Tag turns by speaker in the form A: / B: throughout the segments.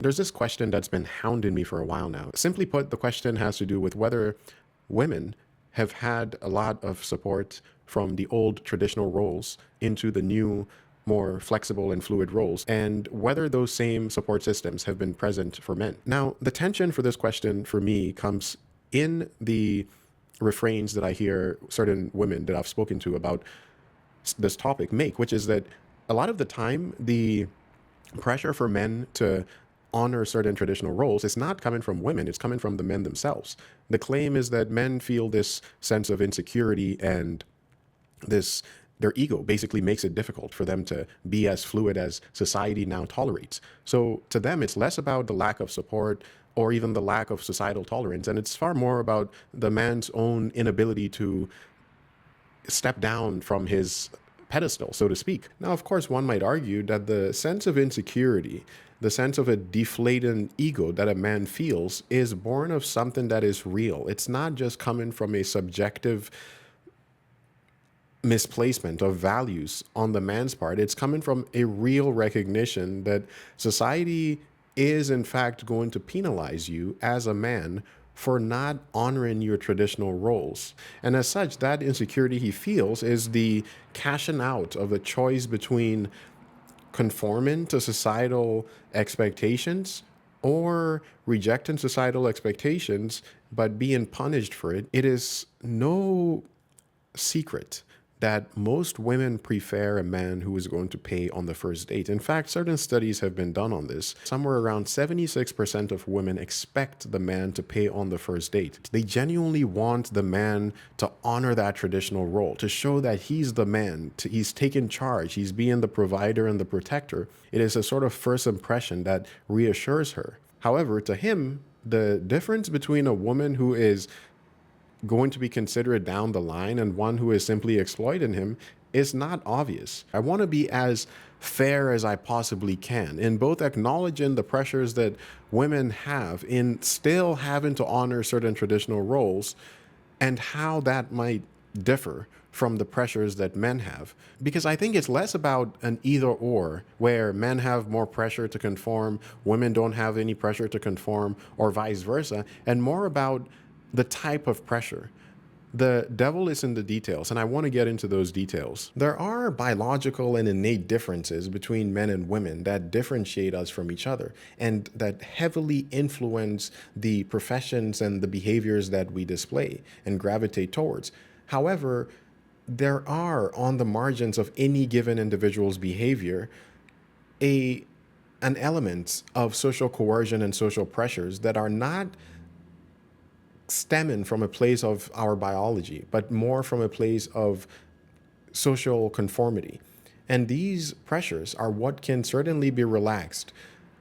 A: There's this question that's been hounding me for a while now. Simply put, the question has to do with whether women have had a lot of support from the old traditional roles into the new, more flexible and fluid roles, and whether those same support systems have been present for men. Now, the tension for this question for me comes in the refrains that I hear certain women that I've spoken to about this topic make, which is that a lot of the time, the pressure for men to honor certain traditional roles is not coming from women, it's coming from the men themselves. The claim is that men feel this sense of insecurity, and this their ego basically makes it difficult for them to be as fluid as society now tolerates. So to them, it's less about the lack of support or even the lack of societal tolerance, and it's far more about the man's own inability to step down from his pedestal, so to speak. Now, of course, one might argue that the sense of insecurity, the sense of a deflated ego that a man feels, is born of something that is real. It's not just coming from a subjective misplacement of values on the man's part. It's coming from a real recognition that society is, in fact, going to penalize you as a man for not honoring your traditional roles. And as such, that insecurity he feels is the cashing out of a choice between conforming to societal expectations or rejecting societal expectations but being punished for it. It is no secret that most women prefer a man who is going to pay on the first date. In fact, certain studies have been done on this. Somewhere around 76% of women expect the man to pay on the first date. They genuinely want the man to honor that traditional role, to show that he's the man, he's taking charge, he's being the provider and the protector. It is a sort of first impression that reassures her. However, to him, the difference between a woman who is going to be considerate down the line and one who is simply exploiting him is not obvious. I want to be as fair as I possibly can in both acknowledging the pressures that women have in still having to honor certain traditional roles and how that might differ from the pressures that men have. Because I think it's less about an either or, where men have more pressure to conform, women don't have any pressure to conform, or vice versa, and more about the type of pressure. The devil is in the details, and I want to get into those details. There are biological and innate differences between men and women that differentiate us from each other and that heavily influence the professions and the behaviors that we display and gravitate towards. However, there are, on the margins of any given individual's behavior, an element of social coercion and social pressures that are not stemming from a place of our biology, but more from a place of social conformity. And these pressures are what can certainly be relaxed.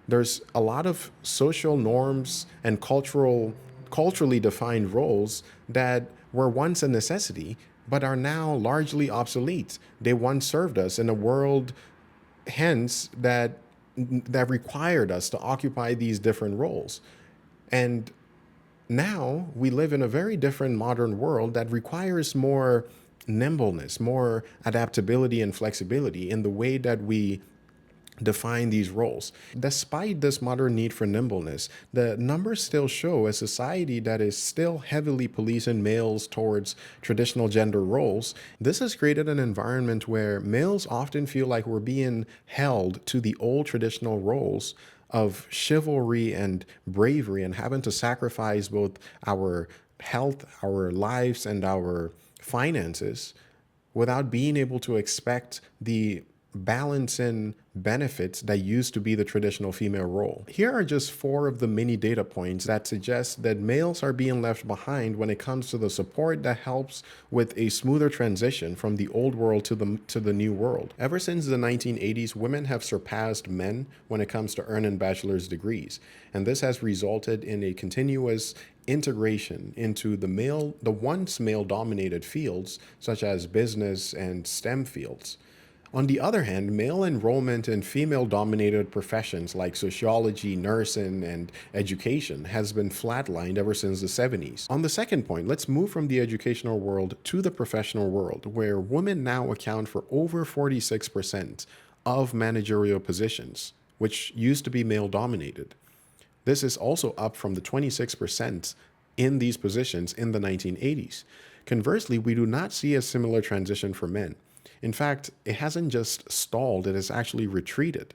A: There's a lot of social norms and culturally defined roles that were once a necessity, but are now largely obsolete. They once served us in a world, hence, that required us to occupy these different roles. And now we live in a very different modern world that requires more nimbleness, more adaptability and flexibility in the way that we define these roles. Despite this modern need for nimbleness, the numbers still show a society that is still heavily policing males towards traditional gender roles. This has created an environment where males often feel like we're being held to the old traditional roles of chivalry and bravery and having to sacrifice both our health, our lives, and our finances without being able to expect the balance in benefits that used to be the traditional female role. Here are just 4 of the many data points that suggest that males are being left behind when it comes to the support that helps with a smoother transition from the old world to the new world. Ever since the 1980s, women have surpassed men when it comes to earning bachelor's degrees, and this has resulted in a continuous integration into the once male-dominated fields such as business and STEM fields. On the other hand, male enrollment in female-dominated professions like sociology, nursing, and education has been flatlined ever since the 70s. On the second point, let's move from the educational world to the professional world, where women now account for over 46% of managerial positions, which used to be male-dominated. This is also up from the 26% in these positions in the 1980s. Conversely, we do not see a similar transition for men. In fact, it hasn't just stalled, it has actually retreated.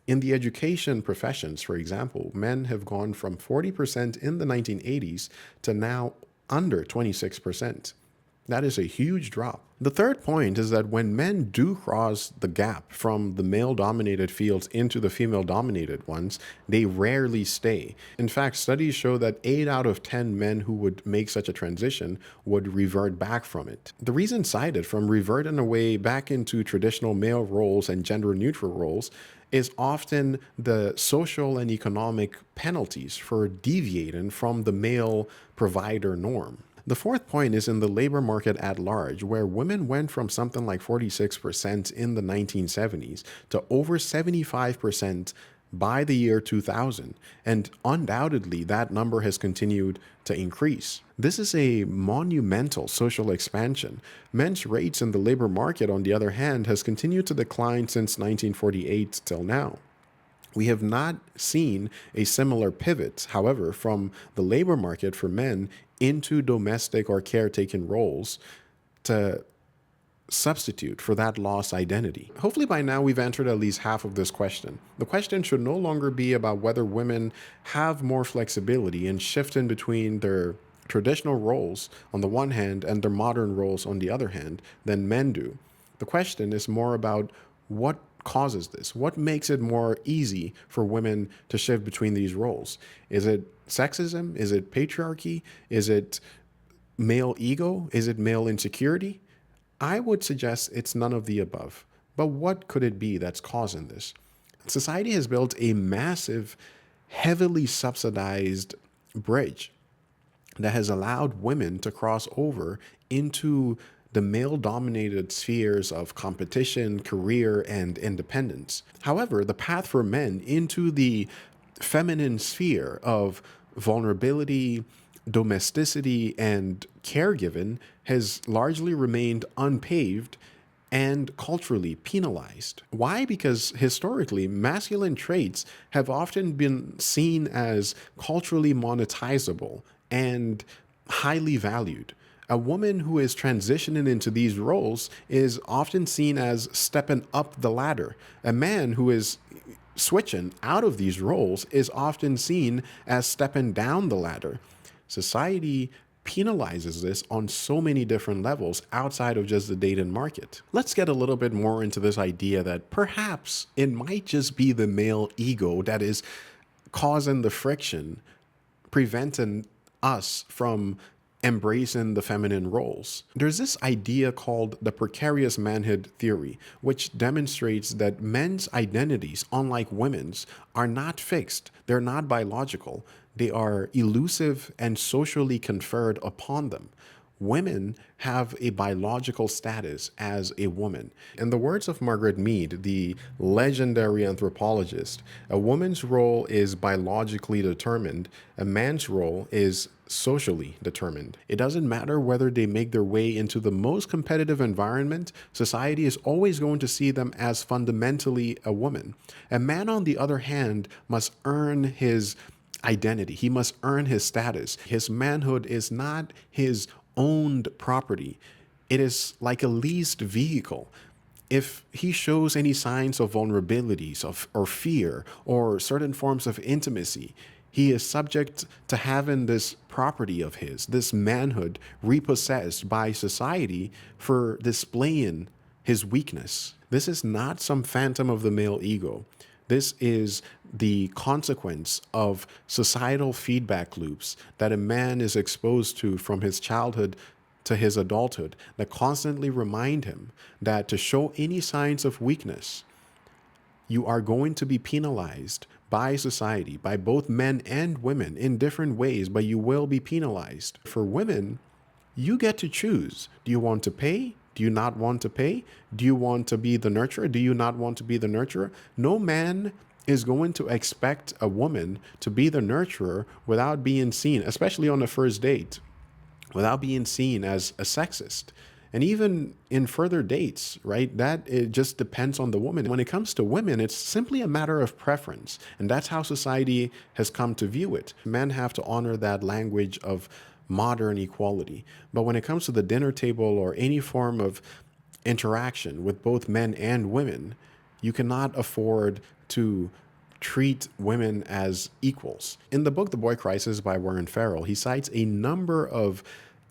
A: In the education professions, for example, men have gone from 40% in the 1980s to now under 26%. That is a huge drop. The third point is that when men do cross the gap from the male dominated fields into the female dominated ones, they rarely stay. In fact, studies show that 8 out of 10 men who would make such a transition would revert back from it. The reason cited from reverting away back into traditional male roles and gender neutral roles is often the social and economic penalties for deviating from the male provider norm. The fourth point is in the labor market at large, where women went from something like 46% in the 1970s to over 75% by the year 2000, and undoubtedly that number has continued to increase. This is a monumental social expansion. Men's rates in the labor market, on the other hand, has continued to decline since 1948 till now. We have not seen a similar pivot, however, from the labor market for men into domestic or caretaking roles to substitute for that lost identity. Hopefully by now we've answered at least half of this question. The question should no longer be about whether women have more flexibility and shift in between their traditional roles on the one hand and their modern roles on the other hand than men do. The question is more about what causes this? What makes it more easy for women to shift between these roles? Is it sexism? Is it patriarchy? Is it male ego? Is it male insecurity? I would suggest it's none of the above. But what could it be that's causing this? Society has built a massive, heavily subsidized bridge that has allowed women to cross over into the male dominated spheres of competition, career, and independence. However, the path for men into the feminine sphere of vulnerability, domesticity, and caregiving has largely remained unpaved and culturally penalized. Why? Because historically, masculine traits have often been seen as culturally monetizable and highly valued. A woman who is transitioning into these roles is often seen as stepping up the ladder. A man who is switching out of these roles is often seen as stepping down the ladder. Society penalizes this on so many different levels outside of just the dating market. Let's get a little bit more into this idea that perhaps it might just be the male ego that is causing the friction, preventing us from embracing the feminine roles. There's this idea called the precarious manhood theory, which demonstrates that men's identities, unlike women's, are not fixed. They're not biological. They are elusive and socially conferred upon them. Women have a biological status as a woman. In the words of Margaret Mead, the legendary anthropologist, a woman's role is biologically determined, a man's role is socially determined. It doesn't matter whether they make their way into the most competitive environment, society is always going to see them as fundamentally a woman. A man, on the other hand, must earn his identity. He must earn his status. His manhood is not his owned property. It is like a leased vehicle. If he shows any signs of vulnerabilities or fear or certain forms of intimacy, he is subject to having this property of his, this manhood, repossessed by society for displaying his weakness. This is not some phantom of the male ego. This is the consequence of societal feedback loops that a man is exposed to from his childhood to his adulthood that constantly remind him that to show any signs of weakness, you are going to be penalized by society, by both men and women in different ways, but you will be penalized. For women, you get to choose. Do you want to pay? Do you not want to pay? Do you want to be the nurturer? Do you not want to be the nurturer? No man is going to expect a woman to be the nurturer without being seen, especially on the first date, without being seen as a sexist. And even in further dates, right, that it just depends on the woman. When it comes to women, it's simply a matter of preference. And that's how society has come to view it. Men have to honor that language of modern equality. But when it comes to the dinner table or any form of interaction with both men and women, you cannot afford to treat women as equals. In the book The Boy Crisis by Warren Farrell, he cites a number of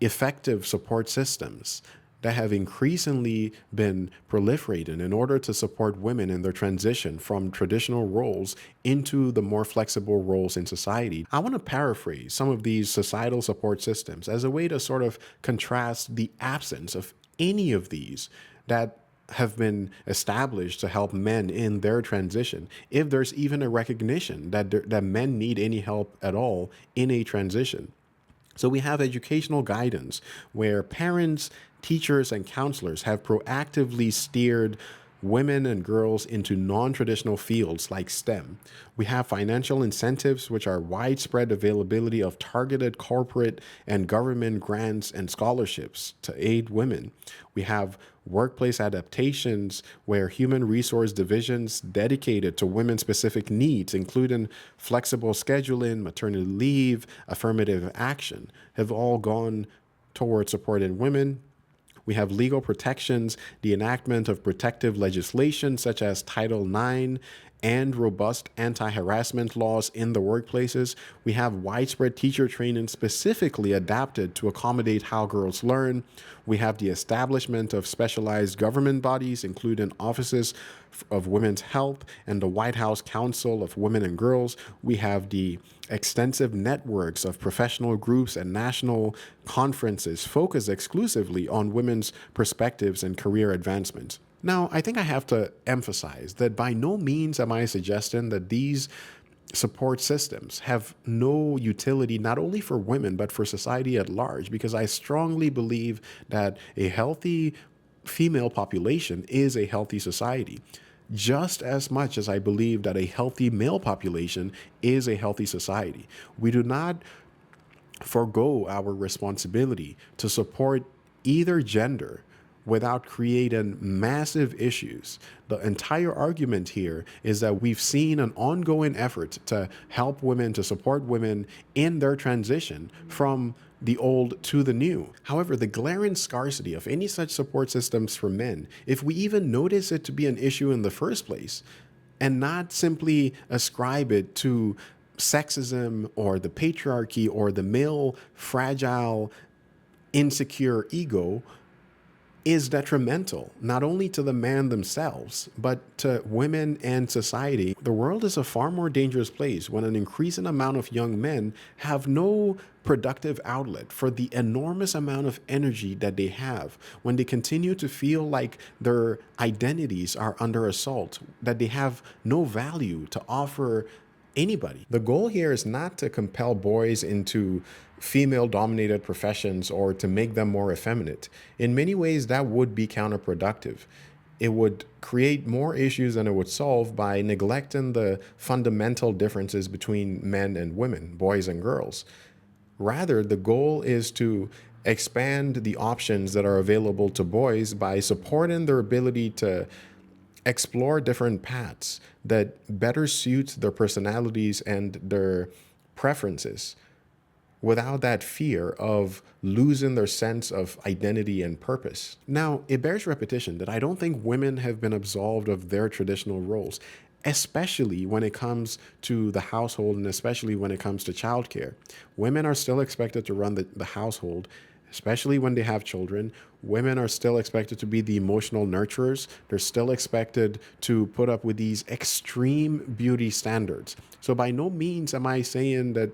A: effective support systems that have increasingly been proliferated in order to support women in their transition from traditional roles into the more flexible roles in society. I want to paraphrase some of these societal support systems as a way to sort of contrast the absence of any of these that have been established to help men in their transition, if there's even a recognition that men need any help at all in a transition. So we have educational guidance where parents, teachers, and counselors have proactively steered women and girls into non-traditional fields like STEM. We have financial incentives, which are widespread availability of targeted corporate and government grants and scholarships to aid women. We have workplace adaptations where human resource divisions dedicated to women-specific needs, including flexible scheduling, maternity leave, affirmative action, have all gone towards supporting women. We have legal protections, the enactment of protective legislation such as Title IX, and robust anti-harassment laws in the workplaces. We have widespread teacher training specifically adapted to accommodate how girls learn. We have the establishment of specialized government bodies, including offices of women's health and the White House Council of Women and Girls. We have the extensive networks of professional groups and national conferences focused exclusively on women's perspectives and career advancement. Now, I think I have to emphasize that by no means am I suggesting that these support systems have no utility not only for women, but for society at large, because I strongly believe that a healthy female population is a healthy society. Just as much as I believe that a healthy male population is a healthy society. We do not forego our responsibility to support either gender without creating massive issues. The entire argument here is that we've seen an ongoing effort to help women, to support women in their transition from the old to the new. However, the glaring scarcity of any such support systems for men, if we even notice it to be an issue in the first place, and not simply ascribe it to sexism or the patriarchy or the male fragile insecure ego, is detrimental not only to the man themselves, but to women and society. The world is a far more dangerous place when an increasing amount of young men have no productive outlet for the enormous amount of energy that they have, when they continue to feel like their identities are under assault, that they have no value to offer anybody. The goal here is not to compel boys into female dominated professions or to make them more effeminate. In many ways, that would be counterproductive. It would create more issues than it would solve by neglecting the fundamental differences between men and women, boys and girls. Rather, the goal is to expand the options that are available to boys by supporting their ability to explore different paths that better suit their personalities and their preferences without that fear of losing their sense of identity and purpose. Now, it bears repetition that I don't think women have been absolved of their traditional roles, especially when it comes to the household and especially when it comes to childcare. Women are still expected to run the household, especially when they have children. Women are still expected to be the emotional nurturers. They're still expected to put up with these extreme beauty standards. So by no means am I saying that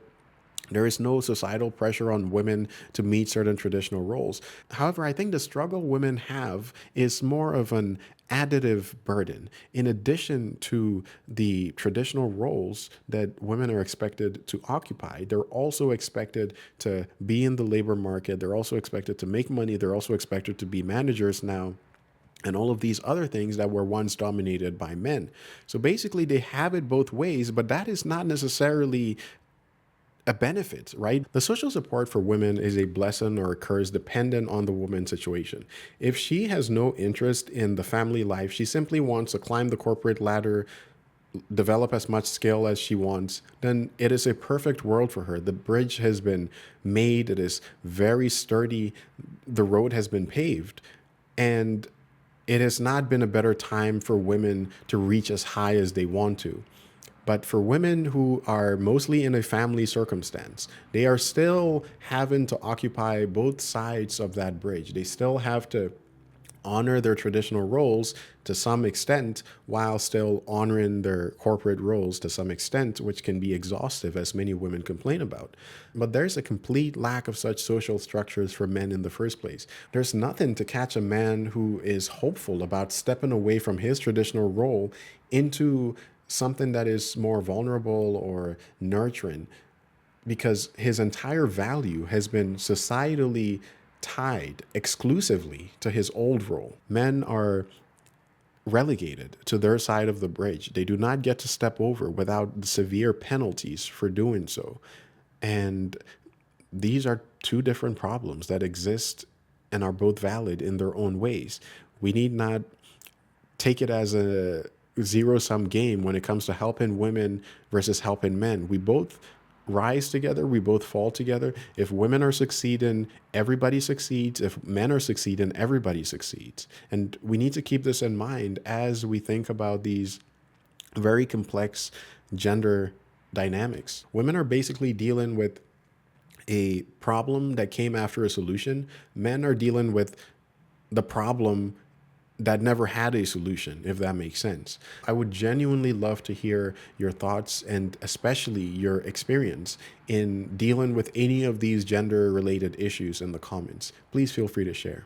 A: there is no societal pressure on women to meet certain traditional roles. However, I think the struggle women have is more of an additive burden. In addition to the traditional roles that women are expected to occupy, they're also expected to be in the labor market. They're also expected to make money. They're also expected to be managers now, and all of these other things that were once dominated by men. So basically, they have it both ways, but that is not necessarily a benefit, right? The social support for women is a blessing or a curse dependent on the woman's situation. If she has no interest in the family life, she simply wants to climb the corporate ladder, develop as much skill as she wants, then it is a perfect world for her. The bridge has been made, it is very sturdy, the road has been paved. And it has not been a better time for women to reach as high as they want to. But for women who are mostly in a family circumstance, they are still having to occupy both sides of that bridge. They still have to honor their traditional roles to some extent while still honoring their corporate roles to some extent, which can be exhaustive, as many women complain about. But there's a complete lack of such social structures for men in the first place. There's nothing to catch a man who is hopeful about stepping away from his traditional role into something that is more vulnerable or nurturing, because his entire value has been societally tied exclusively to his old role. Men are relegated to their side of the bridge. They do not get to step over without severe penalties for doing so. And these are two different problems that exist and are both valid in their own ways. We need not take it as a zero sum game when it comes to helping women versus helping men. We both rise together, we both fall together. If women are succeeding, everybody succeeds. If men are succeeding, everybody succeeds. And we need to keep this in mind as we think about these very complex gender dynamics. Women are basically dealing with a problem that came after a solution. Men are dealing with the problem that never had a solution, if that makes sense. I would genuinely love to hear your thoughts and especially your experience in dealing with any of these gender related issues in the comments. Please feel free to share.